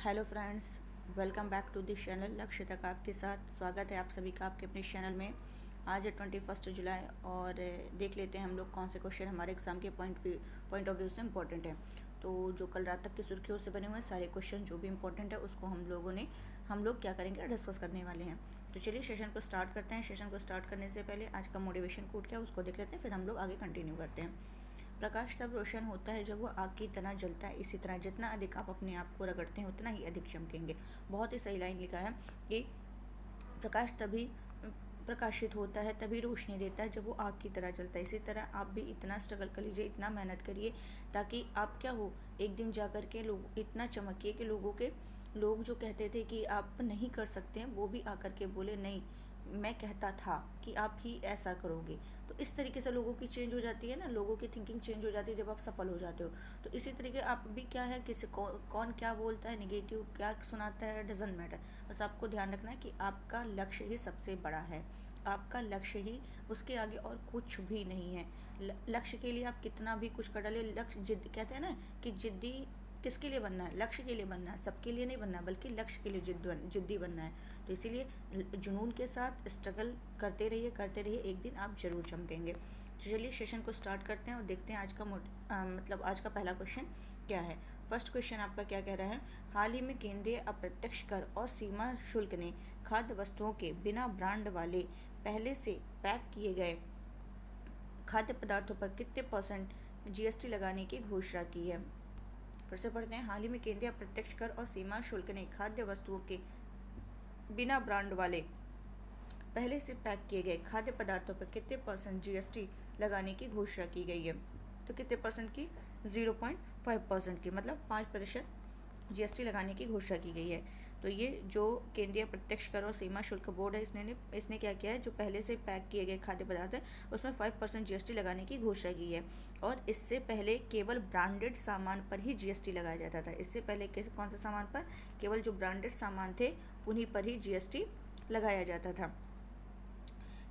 Hello friends, welcome back to this channel. लक्ष्य तक आपके साथ स्वागत है आप सभी का आपके अपने चैनल में। आज है 21 जुलाई और देख लेते हैं हम लोग कौन से क्वेश्चन हमारे एग्ज़ाम के पॉइंट ऑफ व्यू से इम्पोर्टेंट है। तो जो कल रात तक की सुर्खियों से बने हुए हैं सारे क्वेश्चन जो भी इम्पोर्टेंट है उसको हम लोग क्या करेंगे, डिस्कस करने वाले हैं। तो चलिए सेशन को स्टार्ट करते हैं। सेशन को स्टार्ट करने से पहले आज का मोटिवेशन कोट क्या है उसको देख लेते हैं, फिर हम लोग आगे कंटिन्यू करते हैं। प्रकाश तब रोशन होता है जब वो आग की तरह जलता है, इसी तरह जितना अधिक आप अपने आप को रगड़ते हैं उतना ही अधिक चमकेंगे। बहुत ही सही लाइन लिखा है कि प्रकाश तभी प्रकाशित होता है, तभी रोशनी देता है जब वो आग की तरह जलता है। इसी तरह आप भी इतना स्ट्रगल कर लीजिए, इतना मेहनत करिए ताकि आप क्या हो, एक दिन जा कर के लोग इतना चमकिए कि लोग जो कहते थे कि आप नहीं कर सकते हैं वो भी आकर के बोले नहीं, मैं कहता था कि आप ही ऐसा करोगे। तो इस तरीके से लोगों की चेंज हो जाती है ना, लोगों की थिंकिंग चेंज हो जाती है जब आप सफल हो जाते हो। तो इसी तरीके आप भी क्या है, किसी कौन क्या बोलता है, नेगेटिव क्या सुनाता है, डजेंट मैटर। बस आपको ध्यान रखना है कि आपका लक्ष्य ही सबसे बड़ा है, आपका लक्ष्य ही, उसके आगे और कुछ भी नहीं है। लक्ष्य के लिए आप कितना भी कुछ कर डालिए, लक्ष्य जिद कहते हैं ना कि जिद्दी किसके लिए बनना है, लक्ष्य के लिए बनना है, सबके लिए नहीं बनना है, बल्कि लक्ष्य के लिए जिद्दी बनना है। तो इसीलिए जुनून के साथ स्ट्रगल करते रहिए, एक दिन आप जरूर चमकेंगे। तो चलिए सेशन को स्टार्ट करते हैं और देखते हैं आज का पहला क्वेश्चन क्या है। फर्स्ट क्वेश्चन आपका क्या कह रहा है। हाल ही में केंद्रीय अप्रत्यक्ष कर और सीमा शुल्क ने खाद्य वस्तुओं के बिना ब्रांड वाले पहले से पैक किए गए खाद्य पदार्थों पर कितने परसेंट जीएसटी लगाने की घोषणा की है। फिर से पढ़ते हैं। हाल ही में केंद्रीय अप्रत्यक्ष कर और सीमा शुल्क ने खाद्य वस्तुओं के बिना ब्रांड वाले पहले से पैक किए गए खाद्य पदार्थों पर कितने परसेंट जीएसटी लगाने की घोषणा की गई है। तो कितने परसेंट की, 0.5% की, मतलब 5% जीएसटी लगाने की घोषणा की गई है। तो ये जो केंद्रीय प्रत्यक्ष कर और सीमा शुल्क बोर्ड है इसने क्या किया है, जो पहले से पैक किए गए खाद्य पदार्थ है उसमें 5% जीएसटी लगाने की घोषणा की है। और इससे पहले केवल ब्रांडेड सामान पर ही जीएसटी लगाया जाता था। इससे पहले कौन से सामान पर, केवल जो ब्रांडेड सामान थे उन्हीं पर ही जीएसटी लगाया जाता था।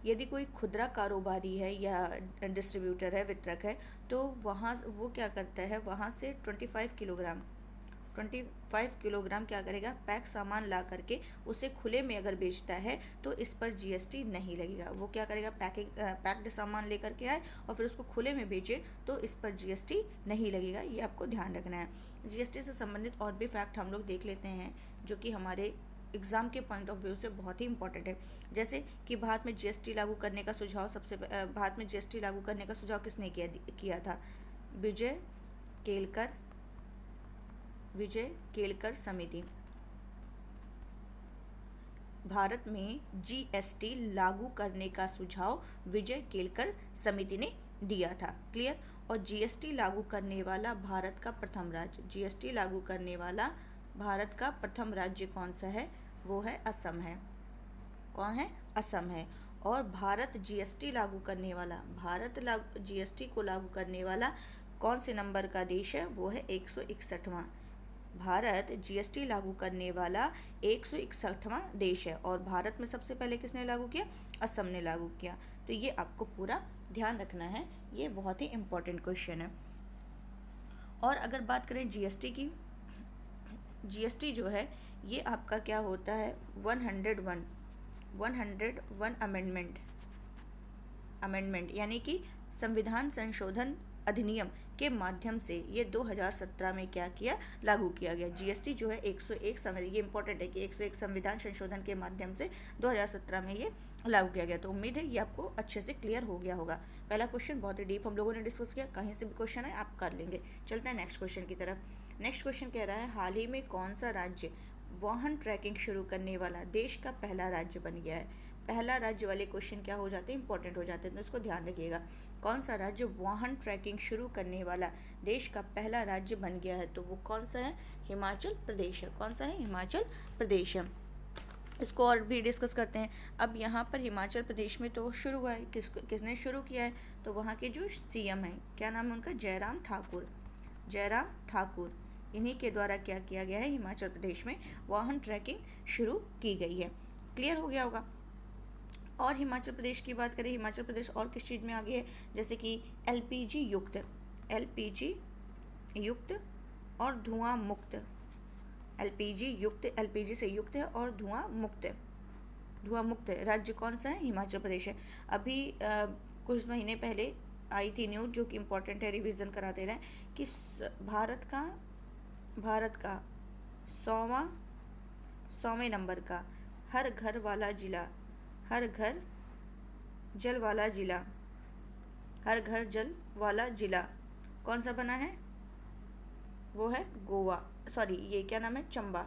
यदि कोई खुदरा कारोबारी है या डिस्ट्रीब्यूटर है, वितरक है, तो वहाँ वो क्या करता है, वहाँ से 25 किलोग्राम क्या करेगा, पैक सामान ला करके उसे खुले में अगर बेचता है तो इस पर जीएसटी नहीं लगेगा। वो क्या करेगा, पैक्ड सामान लेकर के आए और फिर उसको खुले में बेचे तो इस पर जीएसटी नहीं लगेगा। ये आपको ध्यान रखना है। जीएसटी से संबंधित और भी फैक्ट हम लोग देख लेते हैं जो कि हमारे एग्ज़ाम के पॉइंट ऑफ व्यू से बहुत ही इंपॉर्टेंट है। जैसे कि भारत में जीएसटी लागू करने का सुझाव किसने किया था, विजय केलकर समिति। भारत में जीएसटी लागू करने का सुझाव विजय केलकर समिति ने दिया था। क्लियर। और जीएसटी लागू करने वाला भारत का प्रथम राज्य कौन सा है, वो है असम है। कौन है, असम है। और भारत जीएसटी को लागू करने वाला कौन से नंबर का देश है, वो है 161वां। भारत जीएसटी लागू करने वाला 161वां देश है। और भारत में सबसे पहले किसने लागू किया, असम ने लागू किया। तो ये आपको पूरा ध्यान रखना है, ये बहुत ही इम्पोर्टेंट क्वेश्चन है। और अगर बात करें जीएसटी की, जीएसटी जो है ये आपका क्या होता है, 101 अमेंडमेंट यानी कि संविधान संशोधन अधिनियम के माध्यम से ये 2017 में क्या किया, लागू किया गया। जीएसटी जो है 101 ये इंपॉर्टेंट है कि 101 संविधान संशोधन के माध्यम से 2017 में ये लागू किया गया। तो उम्मीद है ये आपको अच्छे से क्लियर हो गया होगा। पहला क्वेश्चन बहुत ही डीप हम लोगों ने डिस्कस किया, कहीं से भी क्वेश्चन है आप कर लेंगे। चलते हैं नेक्स्ट क्वेश्चन की तरफ। नेक्स्ट क्वेश्चन कह रहा है, हाल ही में कौन सा राज्य वाहन ट्रैकिंग शुरू करने वाला देश का पहला राज्य बन गया है। पहला राज्य वाले क्वेश्चन क्या हो जाते हैं, इंपॉर्टेंट हो जाते हैं, तो इसको ध्यान रखिएगा। कौन सा राज्य वाहन ट्रैकिंग शुरू करने वाला देश का पहला राज्य बन गया है, तो वो कौन सा है, हिमाचल प्रदेश है। कौन सा है, हिमाचल प्रदेश है। इसको और भी डिस्कस करते हैं। अब यहाँ पर हिमाचल प्रदेश में तो शुरू हुआ है, किसने शुरू किया है, तो वहाँ के जो सीएम हैं, क्या नाम है उनका, जयराम ठाकुर। इन्हीं के द्वारा क्या किया गया है, हिमाचल प्रदेश में वाहन ट्रैकिंग शुरू की गई है। क्लियर हो गया होगा। और हिमाचल प्रदेश की बात करें, हिमाचल प्रदेश और किस चीज़ में आगे है, जैसे कि एलपीजी युक्त और धुआं मुक्त एलपीजी से युक्त है और धुआं मुक्त है। राज्य कौन सा है? हिमाचल प्रदेश है। अभी कुछ महीने पहले आई थी न्यूज़, जो कि इम्पोर्टेंट है, रिवीजन करा दे रहे हैं कि भारत का 100वें नंबर का हर घर जल वाला जिला कौन सा बना है? वो है गोवा, सॉरी ये क्या नाम है? चंबा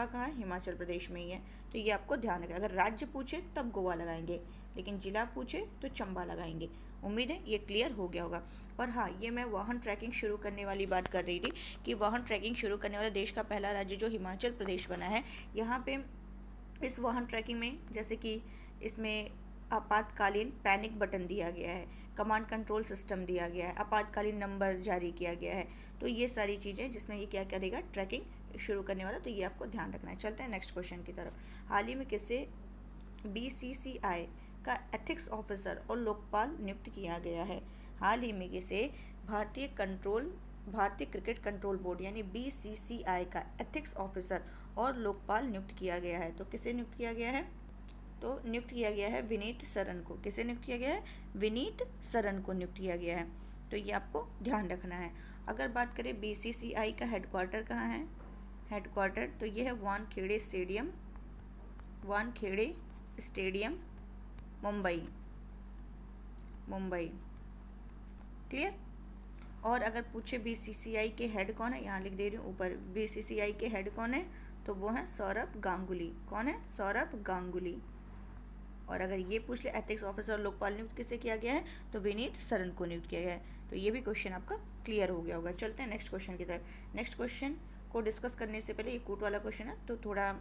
कहाँ है? हिमाचल प्रदेश में ही है। तो ये आपको ध्यान रखना, अगर राज्य पूछे तब गोवा लगाएंगे, लेकिन जिला पूछे तो चंबा लगाएंगे। उम्मीद है ये क्लियर हो गया होगा। और हाँ, ये मैं वाहन ट्रैकिंग शुरू करने वाली बात कर रही थी कि वाहन ट्रैकिंग शुरू करने वाला देश का पहला राज्य जो हिमाचल प्रदेश बना है। यहाँ पे इस वाहन ट्रैकिंग में जैसे कि इसमें आपातकालीन पैनिक बटन दिया गया है, कमांड कंट्रोल सिस्टम दिया गया है, आपातकालीन नंबर जारी किया गया है। तो ये सारी चीज़ें जिसमें ये क्या करेगा, ट्रैकिंग शुरू करने वाला, तो ये आपको ध्यान रखना है। चलते हैं नेक्स्ट क्वेश्चन की तरफ। हाल ही में किसे BCCI का एथिक्स ऑफिसर और लोकपाल नियुक्त किया गया है? हाल ही में किसे भारतीय क्रिकेट कंट्रोल बोर्ड यानी BCCI का एथिक्स ऑफिसर और लोकपाल नियुक्त किया गया है? तो किसे नियुक्त किया गया है? तो नियुक्त किया गया है विनीत सरन को। किसे नियुक्त किया गया है? विनीत सरन को नियुक्त किया गया है। तो ये आपको ध्यान रखना है। अगर बात करें BCCI का हेडक्वार्टर कहाँ है? हेडक्वार्टर तो ये है वानखेड़े स्टेडियम मुंबई। क्लियर? और अगर पूछे BCCI के हेड कौन है, यहाँ लिख दे रही हूँ ऊपर, BCCI के हेड कौन है? तो वो है सौरभ गांगुली। कौन है? सौरभ गांगुली। और अगर ये पूछ ले एथिक्स ऑफिसर और लोकपाल नियुक्त किसे किया गया है, तो विनीत सरन को नियुक्त किया गया है। तो ये भी क्वेश्चन आपका क्लियर हो गया होगा। चलते हैं नेक्स्ट क्वेश्चन की तरफ। नेक्स्ट क्वेश्चन को डिस्कस करने से पहले, ये कूट वाला क्वेश्चन है, तो थोड़ा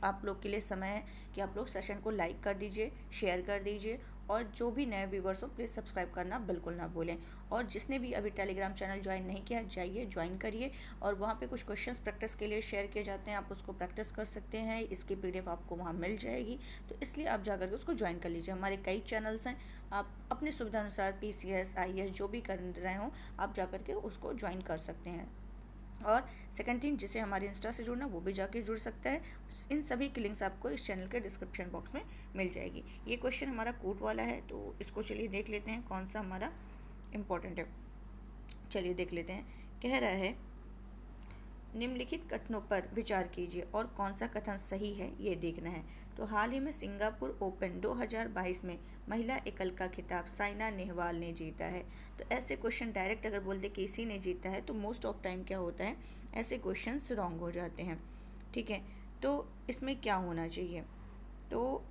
आप लोग के लिए समय है कि आप लोग सेशन को लाइक कर दीजिए, शेयर कर दीजिए, और जो भी नए व्यूवर्स हो प्लीज़ सब्सक्राइब करना बिल्कुल ना भूलें। और जिसने भी अभी टेलीग्राम चैनल ज्वाइन नहीं किया, जाइए ज्वाइन करिए, और वहाँ पे कुछ क्वेश्चंस प्रैक्टिस के लिए शेयर किए जाते हैं, आप उसको प्रैक्टिस कर सकते हैं। इसकी PDF आपको वहाँ मिल जाएगी, तो इसलिए आप जा करके उसको ज्वाइन कर लीजिए। हमारे कई चैनल्स हैं, आप अपनी सुविधा अनुसार PCS IAS जो भी कर रहे हों, आप जा करके उसको ज्वाइन कर सकते हैं। और सेकंड थिंग, जिसे हमारे इंस्टा से जुड़ना वो भी जाके जुड़ सकता है। इन सभी की लिंक्स आपको इस चैनल के डिस्क्रिप्शन बॉक्स में मिल जाएगी। ये क्वेश्चन हमारा कूट वाला है, तो इसको चलिए देख लेते हैं कौन सा हमारा इम्पोर्टेंट है। चलिए देख लेते हैं। कह रहा है, निम्नलिखित कथनों पर विचार कीजिए और कौन सा कथन सही है ये देखना है। तो हाल ही में सिंगापुर ओपन 2022 में महिला एकल का खिताब साइना नेहवाल ने जीता है। तो ऐसे क्वेश्चन डायरेक्ट अगर बोल दे कि इसी ने जीता है, तो मोस्ट ऑफ टाइम क्या होता है, ऐसे क्वेश्चंस रॉन्ग हो जाते हैं। ठीक है, तो इसमें क्या होना चाहिए? तो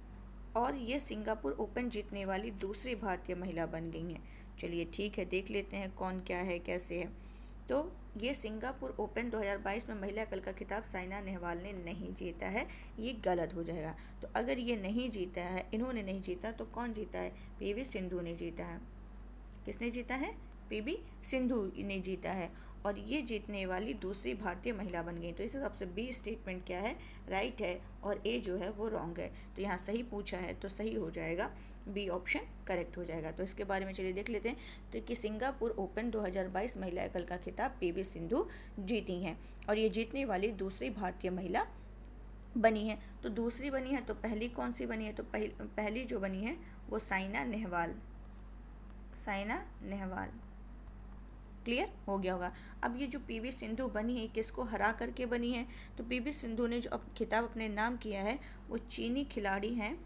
और ये सिंगापुर ओपन जीतने वाली दूसरी भारतीय महिला बन गई हैं। चलिए ठीक है, देख लेते हैं कौन क्या है, कैसे है। तो ये सिंगापुर ओपन 2022 में महिला एकल का खिताब साइना नेहवाल ने नहीं जीता है, ये गलत हो जाएगा। तो अगर ये नहीं जीता है, इन्होंने नहीं जीता, तो कौन जीता है? PV सिंधु ने जीता है। किसने जीता है? PV सिंधु ने जीता है, और ये जीतने वाली दूसरी भारतीय महिला बन गई। तो इस हिसाब से B स्टेटमेंट क्या है, राइट है, और A जो है वो रॉन्ग है। तो यहाँ सही पूछा है तो सही हो जाएगा, B ऑप्शन करेक्ट हो जाएगा। तो इसके बारे में चलिए देख लेते हैं। तो कि सिंगापुर ओपन 2022 महिला एकल का खिताब PV सिंधु जीती हैं, और ये जीतने वाली दूसरी भारतीय महिला बनी है। तो दूसरी बनी है, तो पहली कौन सी बनी है? तो पहली जो बनी है वो साइना नेहवाल। क्लियर हो गया होगा। अब ये जो PV सिंधु बनी है, किसको हरा करके बनी है? तो PV सिंधु ने जो अब खिताब अपने नाम किया है, वो चीनी खिलाड़ी हैं,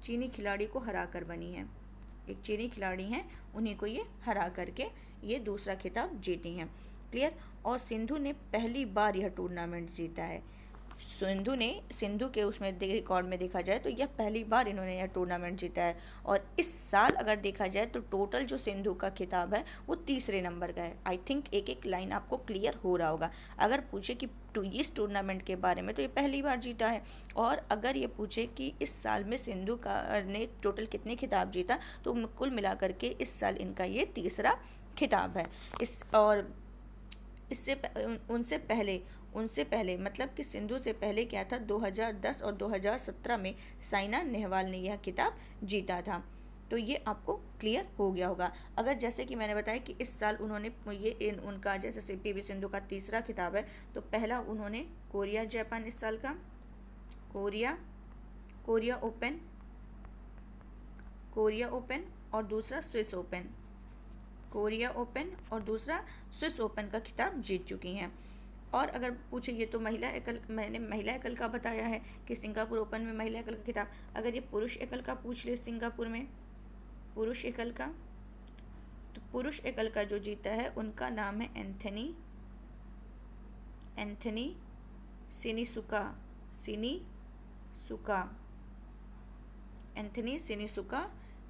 चीनी खिलाड़ी को हरा कर बनी है। एक चीनी खिलाड़ी हैं, उन्हीं को ये हरा करके ये दूसरा खिताब जीती हैं। क्लियर? और सिंधु ने पहली बार यह टूर्नामेंट जीता है। सिंधु के उसमें रिकॉर्ड में देखा जाए तो यह पहली बार इन्होंने यह टूर्नामेंट जीता है। और इस साल अगर देखा जाए तो टोटल जो सिंधु का खिताब है वो तीसरे नंबर का है। आई थिंक एक एक लाइन आपको क्लियर हो रहा होगा। अगर पूछे कि इस टूर्नामेंट के बारे में, तो ये पहली बार जीता है। और अगर ये पूछे कि इस साल में सिंधु का ने टोटल कितने खिताब जीता, तो कुल मिलाकर के इस साल इनका ये तीसरा खिताब है। उनसे पहले मतलब कि सिंधु से पहले क्या था, 2010 और 2017 में साइना नेहवाल ने यह खिताब जीता था। तो ये आपको क्लियर हो गया होगा। अगर जैसे कि मैंने बताया कि इस साल उन्होंने उनका जैसे पीवी सिंधु का तीसरा खिताब है, तो पहला उन्होंने कोरिया जापान इस साल का कोरिया ओपन और दूसरा स्विस ओपन, कोरिया ओपन और दूसरा स्विस ओपन का खिताब जीत चुकी हैं। और अगर पूछे, ये तो मैंने महिला एकल का बताया है कि सिंगापुर ओपन में महिला एकल का खिताब। अगर ये पुरुष एकल का पूछ ले सिंगापुर में पुरुष एकल का, तो पुरुष एकल का जो जीता है उनका नाम है एंथनी सिनिसुका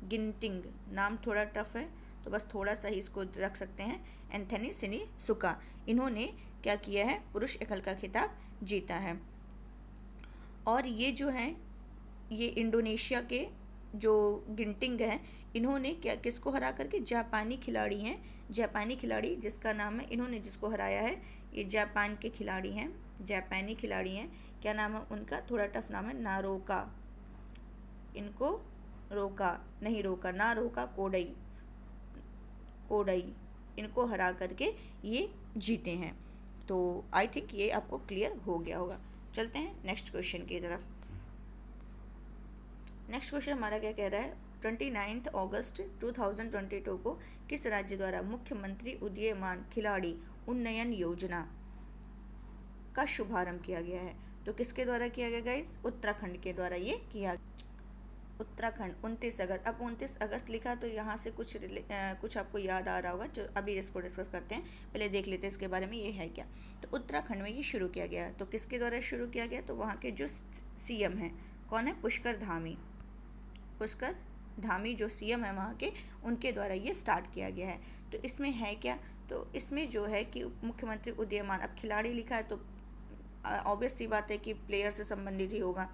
गिंटिंग। नाम थोड़ा टफ है तो बस थोड़ा सा ही इसको रख सकते हैं, एंथनी सिनिसुका। इन्होंने क्या किया है, पुरुष एकल का खिताब जीता है। और ये जो है, ये इंडोनेशिया के जो गिंटिंग है, इन्होंने क्या किसको हरा करके, जापानी खिलाड़ी हैं, जापानी खिलाड़ी जिसका नाम है, इन्होंने जिसको हराया है, ये जापान के खिलाड़ी हैं, जापानी खिलाड़ी हैं। क्या नाम है उनका, थोड़ा टफ नाम है, नारोका, इनको नारोका कोडई, इनको हरा करके ये जीते हैं। तो आई थिंक ये आपको क्लियर हो गया होगा। चलते हैं नेक्स्ट क्वेश्चन की तरफ। नेक्स्ट क्वेश्चन हमारा क्या कह रहा है, 29 अगस्त 2022 को किस राज्य द्वारा मुख्यमंत्री उदीयमान खिलाड़ी उन्नयन योजना का शुभारंभ किया गया है? तो किसके द्वारा किया गया गाइस, उत्तराखंड के द्वारा ये किया। उत्तराखंड 29 अगस्त, अब 29 अगस्त लिखा तो यहाँ से कुछ आपको याद आ रहा होगा, जो अभी इसको डिस्कस करते हैं। पहले देख लेते हैं इसके बारे में, ये है क्या। तो उत्तराखंड में ये शुरू किया गया, तो किसके द्वारा शुरू किया गया, तो वहाँ के जो सीएम हैं, कौन है, पुष्कर धामी जो सीएम है वहाँ के, उनके द्वारा ये स्टार्ट किया गया है। तो इसमें है क्या, तो इसमें जो है कि मुख्यमंत्री उदीयमान, अब खिलाड़ी लिखा है तो ऑब्वियस सी बात है कि प्लेयर से संबंधित ही होगा।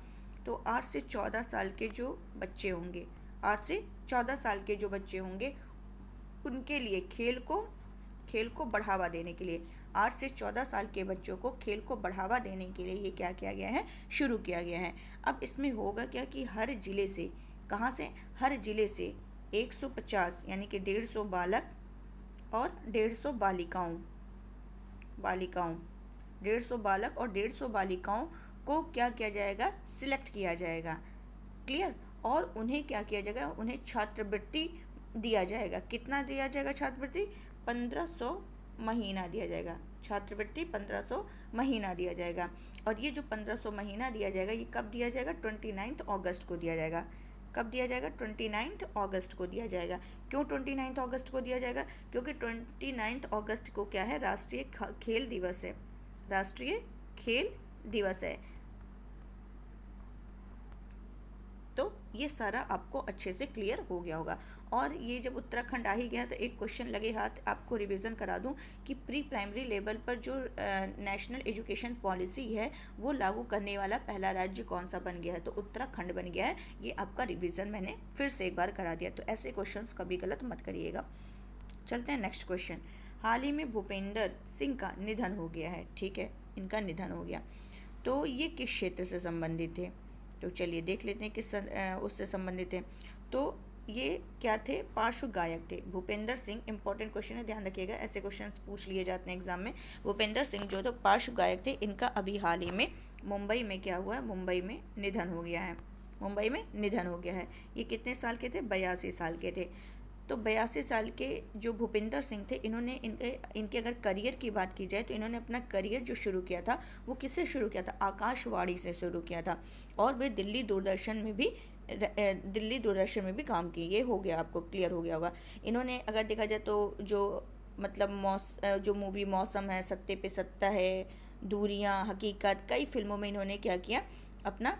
तो 8 से 14 साल के जो बच्चे होंगे, 8 से 14 साल के जो बच्चे होंगे, उनके लिए खेल को बढ़ावा देने के लिए, 8 से 14 साल के बच्चों को खेल को बढ़ावा देने के लिए ये क्या किया गया है, शुरू किया गया है। अब इसमें होगा क्या कि हर जिले से, कहाँ से, हर जिले से 150 यानी कि 150 बालक और 150 बालिकाओं 150 बालक और 150 बालिकाओं को क्या किया जाएगा, सिलेक्ट किया जाएगा। क्लियर। और उन्हें क्या किया जाएगा, उन्हें छात्रवृत्ति दिया जाएगा। कितना दिया जाएगा छात्रवृत्ति, 1500 महीना दिया जाएगा, छात्रवृत्ति 1500 महीना दिया जाएगा। और ये जो 1500 महीना दिया जाएगा, ये कब दिया जाएगा, 29 अगस्त को दिया जाएगा। कब दिया जाएगा, 29 अगस्त को दिया जाएगा। क्यों 29 अगस्त को दिया जाएगा, क्योंकि 29 अगस्त को क्या है, राष्ट्रीय खेल दिवस है, राष्ट्रीय खेल दिवस है। तो ये सारा आपको अच्छे से क्लियर हो गया होगा। और ये जब उत्तराखंड आ ही गया तो एक क्वेश्चन लगे हाथ आपको रिवीजन करा दूं कि प्री प्राइमरी लेवल पर जो नेशनल एजुकेशन पॉलिसी है वो लागू करने वाला पहला राज्य कौन सा बन गया है, तो उत्तराखंड बन गया है। ये आपका रिवीजन मैंने फिर से एक बार करा दिया, तो ऐसे क्वेश्चंस कभी गलत मत करिएगा। चलते हैं नेक्स्ट क्वेश्चन। हाल ही में भूपेंद्र सिंह का निधन हो गया है, ठीक है, इनका निधन हो गया। तो ये किस क्षेत्र से संबंधित थे, तो चलिए देख लेते हैं किस उससे संबंधित है। तो ये क्या थे, पार्श्व गायक थे। भूपेंद्र सिंह, इंपॉर्टेंट क्वेश्चन है, ध्यान रखिएगा, ऐसे क्वेश्चन पूछ लिए जाते हैं एग्जाम में। भूपेंद्र सिंह जो तो पार्श्व गायक थे, इनका अभी हाल ही में मुंबई में क्या हुआ है, मुंबई में निधन हो गया है, मुंबई में निधन हो गया है। ये कितने साल के थे, 82 साल के थे। तो 82 साल के जो भूपेंद्र सिंह थे, इन्होंने इनके अगर करियर की बात की जाए तो इन्होंने अपना करियर जो शुरू किया था वो किससे शुरू किया था, आकाशवाणी से शुरू किया था। और वे दिल्ली दूरदर्शन में भी काम किए। ये हो गया, आपको क्लियर हो गया होगा। इन्होंने अगर देखा जाए तो जो मतलब जो मूवी मौसम है, सत्ते पे सत्ता है, दूरियां, हकीकत, कई फिल्मों में इन्होंने क्या किया, अपना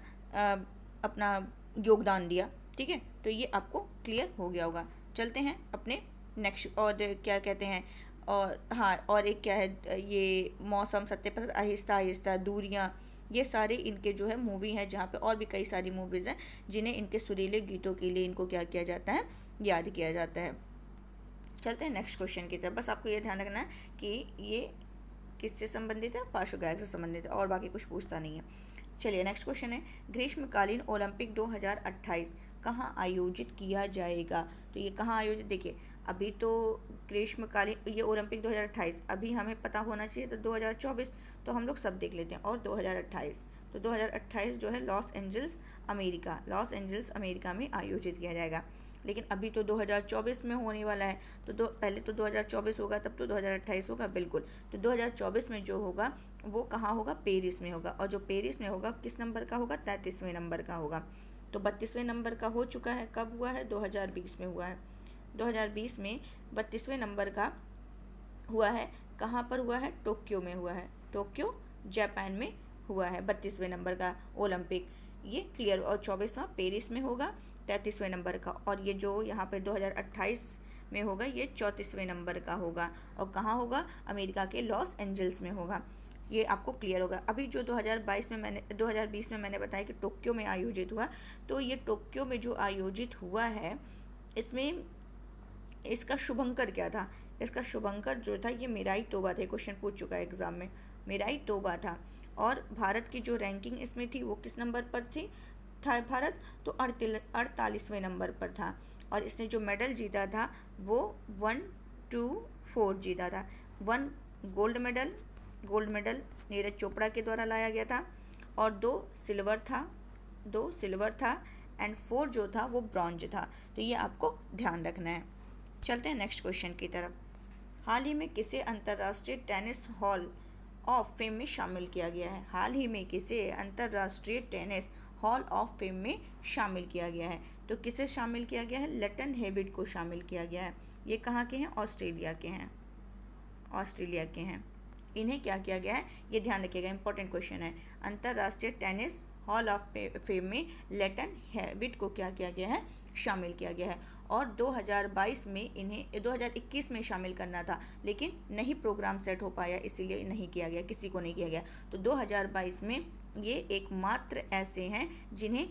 योगदान दिया। ठीक है, तो ये आपको क्लियर हो गया होगा। चलते हैं अपने नेक्स्ट, और क्या कहते हैं, और हाँ, और एक क्या है, ये मौसम, सत्ते पर आहिस्ता आहिस्ता, दूरियां, ये सारे इनके जो है मूवी हैं, जहाँ पे और भी कई सारी मूवीज़ हैं जिन्हें इनके सुरीले गीतों के लिए इनको क्या किया जाता है, याद किया जाता है। चलते हैं नेक्स्ट क्वेश्चन की तरफ। बस आपको ये ध्यान रखना है कि ये किससे संबंधित है, पार्श्व गायक से संबंधित है, और बाकी कुछ पूछता नहीं है। चलिए नेक्स्ट क्वेश्चन है, ग्रीष्मकालीन ओलंपिक 2028 कहाँ आयोजित किया जाएगा। तो ये कहाँ आयोजित, देखिए अभी तो ग्रीष्मकालीन ये ओलंपिक 2028, अभी हमें पता होना चाहिए तो 2024, तो हम लोग सब देख लेते हैं। और 2028, तो 2028 जो है लॉस एंजल्स अमेरिका में आयोजित किया जाएगा। लेकिन अभी तो 2024 में होने वाला है, तो पहले तो 2024 होगा, तब तो 2028 होगा, बिल्कुल। तो 2024 में जो होगा वो कहाँ होगा, पेरिस में होगा। और जो पेरिस में होगा किस नंबर का होगा, 33वें नंबर का होगा। तो 32वें नंबर का हो चुका है, कब हुआ है, 2020 में हुआ है। 2020 में 32वें नंबर का हुआ है, कहाँ पर हुआ है, टोक्यो में हुआ है, टोक्यो जापान में हुआ है 32वें नंबर का ओलंपिक, ये क्लियर। और 24वां पेरिस में होगा 33वें नंबर का। और ये जो यहाँ पर 2028 में होगा ये 34वें नंबर का होगा। और कहाँ होगा, अमेरिका के लॉस एंजल्स में होगा। ये आपको क्लियर होगा। अभी जो 2020 में मैंने बताया कि टोक्यो में आयोजित हुआ, तो ये टोक्यो में जो आयोजित हुआ है इसमें इसका शुभंकर क्या था, इसका शुभंकर जो था ये मिराई तोबा थे, क्वेश्चन पूछ चुका है एग्जाम में, मिराई तोबा था। और भारत की जो रैंकिंग इसमें थी वो किस नंबर पर था भारत, तो 48वें नंबर पर था। और इसने जो मेडल जीता था वो 1, 2, 4 जीता था। 1 गोल्ड मेडल नीरज चोपड़ा के द्वारा लाया गया था, और 2 सिल्वर था एंड 4 जो था वो ब्रॉन्ज था। तो ये आपको ध्यान रखना है। चलते हैं नेक्स्ट क्वेश्चन की तरफ। हाल ही में किसे अंतर्राष्ट्रीय टेनिस हॉल ऑफ फेम में शामिल किया गया है, हाल ही में किसे अंतर्राष्ट्रीय टेनिस हॉल ऑफ फेम में शामिल किया गया है। तो किसे शामिल किया गया है, लेटन हेविड को शामिल किया गया है। ये कहाँ के हैं, ऑस्ट्रेलिया के हैं। इन्हें क्या किया गया है, ये ध्यान रखिएगा, इंपॉर्टेंट क्वेश्चन है। अंतर्राष्ट्रीय टेनिस हॉल ऑफ फेम में लेटन हेविड को क्या किया गया है, शामिल किया गया है। और 2022 में इन्हें 2021 में शामिल करना था, लेकिन नहीं प्रोग्राम सेट हो पाया, इसीलिए नहीं किया गया, किसी को नहीं किया गया। तो 2022 में ये एकमात्र ऐसे हैं जिन्हें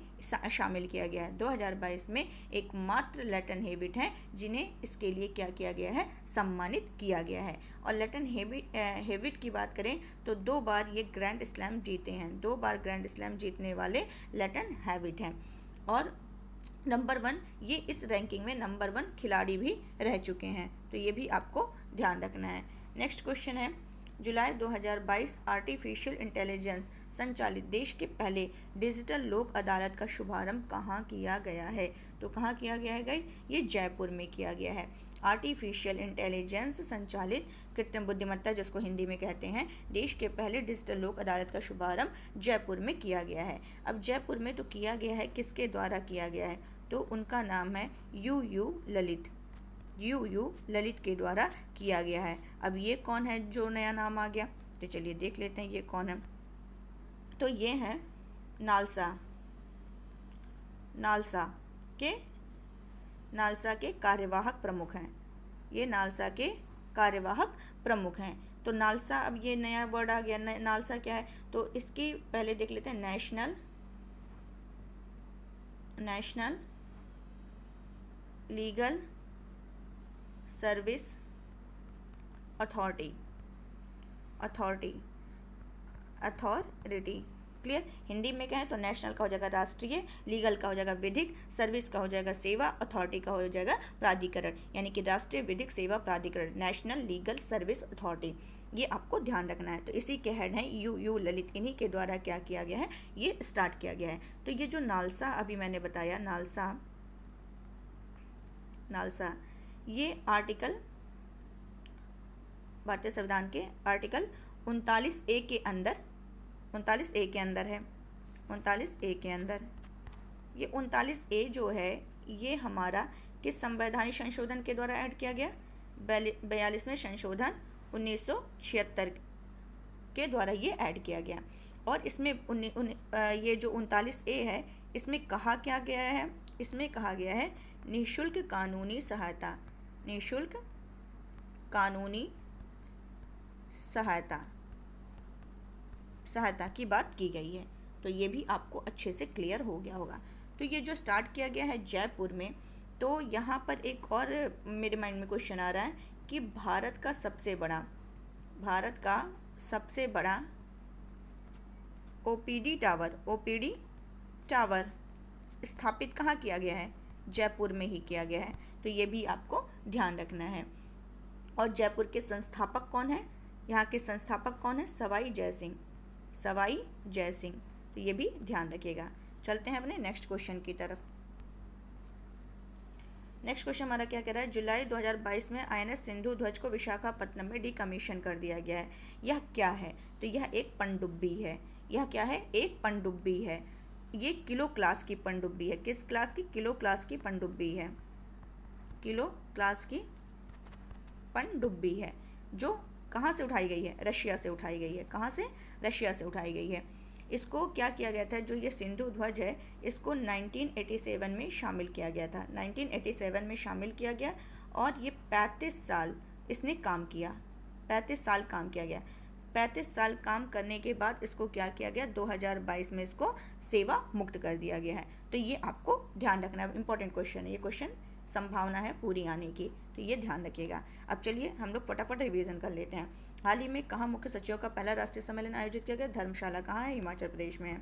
शामिल किया गया है। 2022 में एकमात्र लेटन हेविड हैं जिन्हें इसके लिए क्या किया गया है, सम्मानित किया गया है। और लेटन हेविड की बात करें तो 2 बार ये ग्रैंड स्लैम जीते हैं, 2 बार ग्रैंड स्लैम जीतने वाले लेटन हेविड हैं। और नंबर 1, ये इस रैंकिंग में नंबर 1 खिलाड़ी भी रह चुके हैं, तो ये भी आपको ध्यान रखना है। नेक्स्ट क्वेश्चन है, जुलाई 2022 आर्टिफिशियल इंटेलिजेंस संचालित देश के पहले डिजिटल लोक अदालत का शुभारंभ कहाँ किया गया है। तो कहाँ किया गया है गाइस, ये जयपुर में किया गया है। आर्टिफिशियल इंटेलिजेंस संचालित कृत्रिम बुद्धिमत्ता, जिसको हिंदी में कहते हैं, देश के पहले डिजिटल लोक अदालत का शुभारंभ जयपुर में किया गया है। अब जयपुर में तो किया गया है, किसके द्वारा किया गया है, तो उनका नाम है यू ललित के द्वारा किया गया है। अब ये कौन है जो नया नाम आ गया, तो चलिए देख लेते हैं ये कौन है। तो ये हैं नालसा के कार्यवाहक प्रमुख हैं, ये नालसा के कार्यवाहक प्रमुख हैं। तो नालसा, अब ये नया वर्ड आ गया, नालसा क्या है, तो इसकी पहले देख लेते हैं, national legal service authority, clear. Hindi में कहें तो नेशनल का हो जाएगा राष्ट्रीय, लीगल का हो जाएगा विधिक, सर्विस का हो जाएगा सेवा, अथॉरिटी का हो जाएगा प्राधिकरण, यानी कि राष्ट्रीय विधिक सेवा प्राधिकरण, नेशनल लीगल सर्विस अथॉरिटी। ये आपको ध्यान रखना है। तो इसी के हेड हैं यू ललित, इन्हीं के द्वारा क्या किया गया है, ये स्टार्ट किया गया है। तो ये जो नालसा अभी मैंने बताया, नालसा ये आर्टिकल, भारतीय संविधान के आर्टिकल 39A के अंदर, 39A के अंदर है, 39A के अंदर। ये 39A जो है ये हमारा किस संवैधानिक संशोधन के द्वारा ऐड किया गया, 42वें संशोधन 1976 के द्वारा ये ऐड किया गया। और इसमें ये जो 39A है, इसमें कहा क्या गया है, इसमें कहा गया है निःशुल्क कानूनी सहायता की बात की गई है। तो ये भी आपको अच्छे से क्लियर हो गया होगा। तो ये जो स्टार्ट किया गया है जयपुर में, तो यहाँ पर एक और मेरे माइंड में क्वेश्चन आ रहा है कि भारत का सबसे बड़ा ओपीडी टावर स्थापित कहाँ किया गया है? जयपुर में ही किया गया है, तो ये भी आपको ध्यान रखना है। और जयपुर के संस्थापक कौन है? यहाँ के संस्थापक कौन है? सवाई जय सिंह, सवाई जय सिंह, तो ये भी ध्यान रखिएगा। चलते हैं अपने नेक्स्ट क्वेश्चन की तरफ। नेक्स्ट क्वेश्चन हमारा क्या कह रहा है? जुलाई 2022 में INS सिंधु ध्वज को विशाखापत्तनम में डिकमीशन कर दिया गया है। यह क्या है? तो यह एक पनडुब्बी है। यह क्या है? एक पनडुब्बी है। ये किलो क्लास की पनडुब्बी है। किस क्लास की? किलो क्लास की पनडुब्बी है। किलो क्लास की पनडुब्बी है, जो कहाँ से उठाई गई है? रशिया से उठाई गई है। कहाँ से? रशिया से उठाई गई है। इसको क्या किया गया था? जो ये सिंधु ध्वज है, इसको 1987 में शामिल किया गया था। 1987 में शामिल किया गया और ये 35 साल इसने काम किया। 35 साल काम किया गया। 35 साल काम करने के बाद इसको क्या किया गया? 2022 में इसको सेवा मुक्त कर दिया गया है। तो ये आपको ध्यान रखना है, इंपॉर्टेंट क्वेश्चन है ये। क्वेश्चन संभावना है पूरी आने की, तो ये ध्यान रखिएगा। अब चलिए हम लोग फटाफट रिवीजन कर लेते हैं। हाल ही में कहाँ मुख्य सचिवों का पहला राष्ट्रीय सम्मेलन आयोजित किया गया? धर्मशाला। कहाँ है? हिमाचल प्रदेश में है।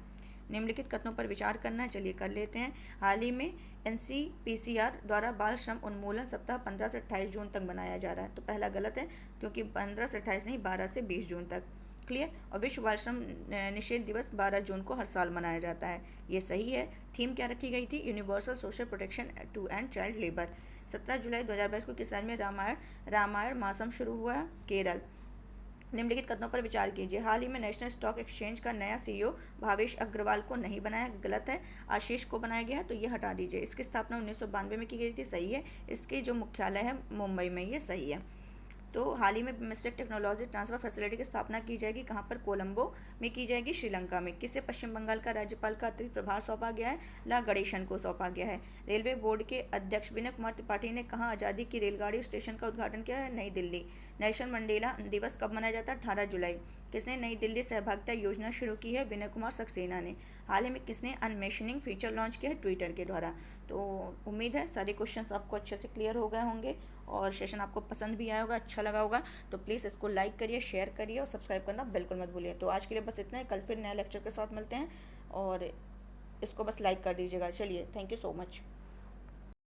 निम्नलिखित कथनों पर विचार करना है, चलिए कर लेते हैं। हाल ही में NCPCR द्वारा बाल श्रम उन्मूलन सप्ताह 15 से 28 जून तक मनाया जा रहा है। तो पहला गलत है, क्योंकि 15 से 28 नहीं, 12 से 20 जून तक। क्लियर। और विश्व बाल श्रम निषेध दिवस 12 जून को हर साल मनाया जाता है, ये सही है। थीम क्या रखी गई थी? Universal social protection to end child labour. 17 जुलाई 2022 को किस राज्य में रामायण मासम शुरू हुआ? केरल। निम्नलिखित कथनों पर विचार कीजिए। हाल ही में नेशनल स्टॉक एक्सचेंज का नया CEO भावेश अग्रवाल को नहीं बनाया, गलत है। आशीष को बनाया गया है, तो ये हटा दीजिए। इसकी स्थापना 1992 में की गई थी, सही है। इसके जो मुख्यालय है मुंबई में, ये सही है। तो हाल ही में मिस्टेक टेक्नोलॉजी ट्रांसफर फैसिलिटी की स्थापना की जाएगी, कहाँ पर? कोलंबो में की जाएगी, श्रीलंका में। किसे पश्चिम बंगाल का राज्यपाल का अतिरिक्त प्रभार सौंपा गया है? ला गणेशन को सौंपा गया है। रेलवे बोर्ड के अध्यक्ष विनय कुमार त्रिपाठी ने कहाँ आज़ादी की रेलगाड़ी स्टेशन का उद्घाटन किया है? नई दिल्ली। नेल्सन मंडेला दिवस कब मनाया जाता है? 18 जुलाई। किसने नई दिल्ली सहभागिता योजना शुरू की है? विनय कुमार सक्सेना ने। हाल ही में किसने अनमेशनिंग फीचर लॉन्च किया है? ट्विटर के द्वारा। तो उम्मीद है सारे क्वेश्चंस आपको अच्छे से क्लियर हो गए होंगे और सेशन आपको पसंद भी आया होगा, अच्छा लगा होगा। तो प्लीज़ इसको लाइक करिए, शेयर करिए और सब्सक्राइब करना बिल्कुल मत भूलिए। तो आज के लिए बस इतना है, कल फिर नया लेक्चर के साथ मिलते हैं और इसको बस लाइक कर दीजिएगा। चलिए, थैंक यू सो मच।